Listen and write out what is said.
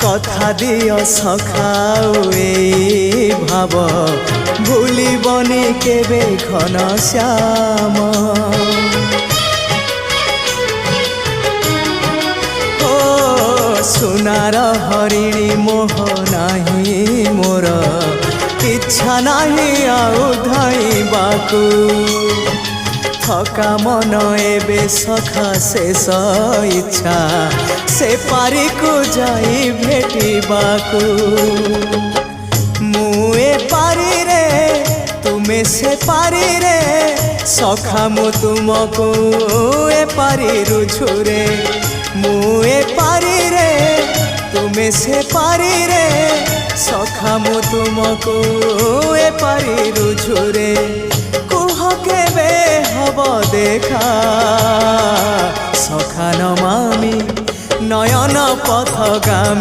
कथा दियो सखाओ ए भाव भूलिबनी केबे घन श्याम ओ सुनार हरिणी मोह नाही मोर इच्छा नाही आउ धाइबाकू थका मन एबे सखा शेष इच्छा से पारी को जाई भेटिबाकू मुए पारी रे तुमे से पारी रे सखा मु तुमको ए पारी रुझुरे मुए पारी रे तुमे से पारी रे सखा मु तुमको ए पारी रुझुरे कुह केबे हब देखा सखा नमामि नयन पथगामी।